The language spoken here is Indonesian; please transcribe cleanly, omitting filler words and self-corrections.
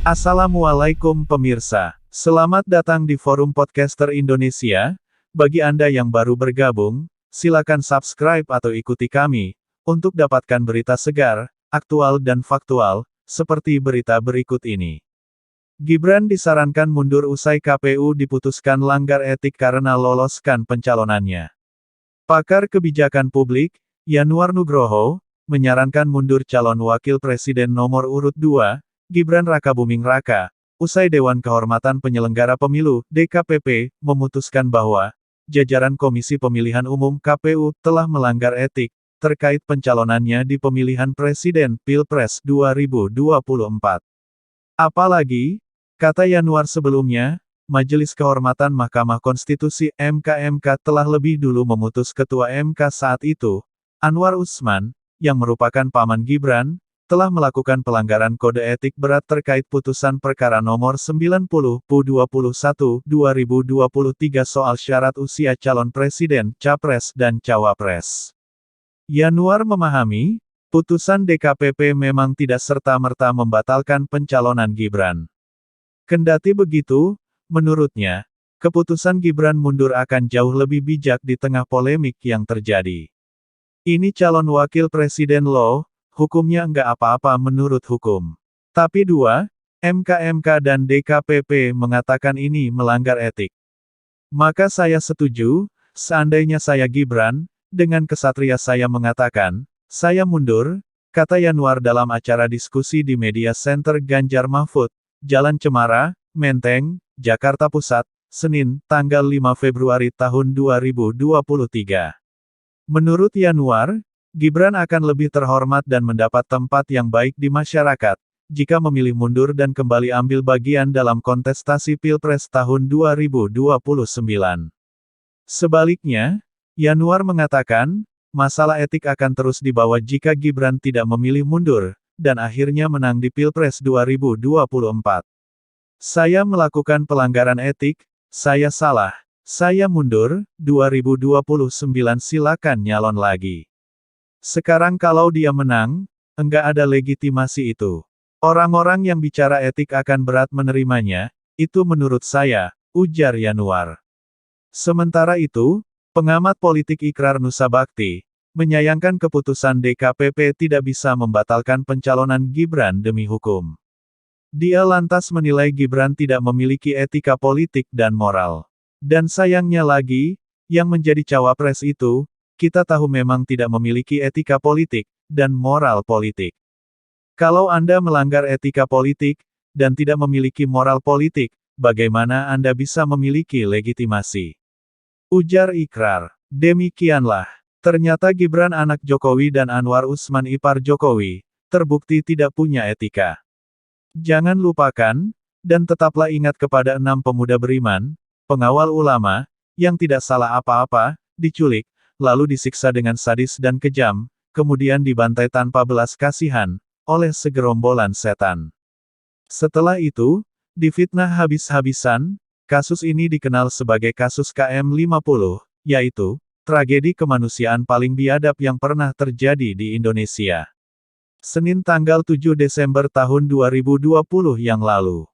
Assalamualaikum pemirsa, selamat datang di Forum Podcaster Indonesia. Bagi Anda yang baru bergabung, silakan subscribe atau ikuti kami, untuk dapatkan berita segar, aktual dan faktual, seperti berita berikut ini. Gibran disarankan mundur usai KPU diputuskan langgar etik karena loloskan pencalonannya. Pakar kebijakan publik, Yanuar Nugroho, menyarankan mundur calon wakil presiden nomor urut 2, Gibran Rakabuming Raka, usai Dewan Kehormatan Penyelenggara Pemilu, DKPP, memutuskan bahwa, jajaran Komisi Pemilihan Umum KPU telah melanggar etik, terkait pencalonannya di pemilihan presiden, Pilpres 2024. Apalagi, kata Yanuar sebelumnya, Majelis Kehormatan Mahkamah Konstitusi (MK) telah lebih dulu memutus Ketua MK saat itu, Anwar Usman, yang merupakan paman Gibran, telah melakukan pelanggaran kode etik berat terkait putusan perkara nomor 90/21/2023 soal syarat usia calon presiden, capres dan cawapres. Yanuar memahami, putusan DKPP memang tidak serta-merta membatalkan pencalonan Gibran. Kendati begitu, menurutnya, keputusan Gibran mundur akan jauh lebih bijak di tengah polemik yang terjadi. Ini calon wakil presiden loh, hukumnya enggak apa-apa menurut hukum. Tapi MK dan DKPP mengatakan ini melanggar etik. Maka saya setuju, seandainya saya Gibran, dengan kesatria saya mengatakan, saya mundur, kata Yanuar dalam acara diskusi di Media Center Ganjar Mahfud, Jalan Cemara, Menteng, Jakarta Pusat, Senin, tanggal 5 Februari tahun 2023. Menurut Yanuar, Gibran akan lebih terhormat dan mendapat tempat yang baik di masyarakat, jika memilih mundur dan kembali ambil bagian dalam kontestasi Pilpres tahun 2029. Sebaliknya, Yanuar mengatakan, masalah etik akan terus dibawa jika Gibran tidak memilih mundur, dan akhirnya menang di Pilpres 2024. Saya melakukan pelanggaran etik, saya salah, saya mundur, 2029 silakan nyalon lagi. Sekarang kalau dia menang, enggak ada legitimasi itu. Orang-orang yang bicara etik akan berat menerimanya, itu menurut saya, ujar Yanuar. Sementara itu, pengamat politik Ikrar Nusabakti, menyayangkan keputusan DKPP tidak bisa membatalkan pencalonan Gibran demi hukum. Dia lantas menilai Gibran tidak memiliki etika politik dan moral. Dan sayangnya lagi, yang menjadi cawapres itu, kita tahu memang tidak memiliki etika politik, dan moral politik. Kalau Anda melanggar etika politik, dan tidak memiliki moral politik, bagaimana Anda bisa memiliki legitimasi? Ujar Ikrar. Demikianlah, ternyata Gibran anak Jokowi dan Anwar Usman ipar Jokowi, terbukti tidak punya etika. Jangan lupakan, dan tetaplah ingat kepada 6 pemuda beriman, pengawal ulama, yang tidak salah apa-apa, diculik, lalu disiksa dengan sadis dan kejam, kemudian dibantai tanpa belas kasihan, oleh segerombolan setan. Setelah itu, difitnah habis-habisan, kasus ini dikenal sebagai kasus KM50, yaitu, tragedi kemanusiaan paling biadab yang pernah terjadi di Indonesia. Senin tanggal 7 Desember tahun 2020 yang lalu.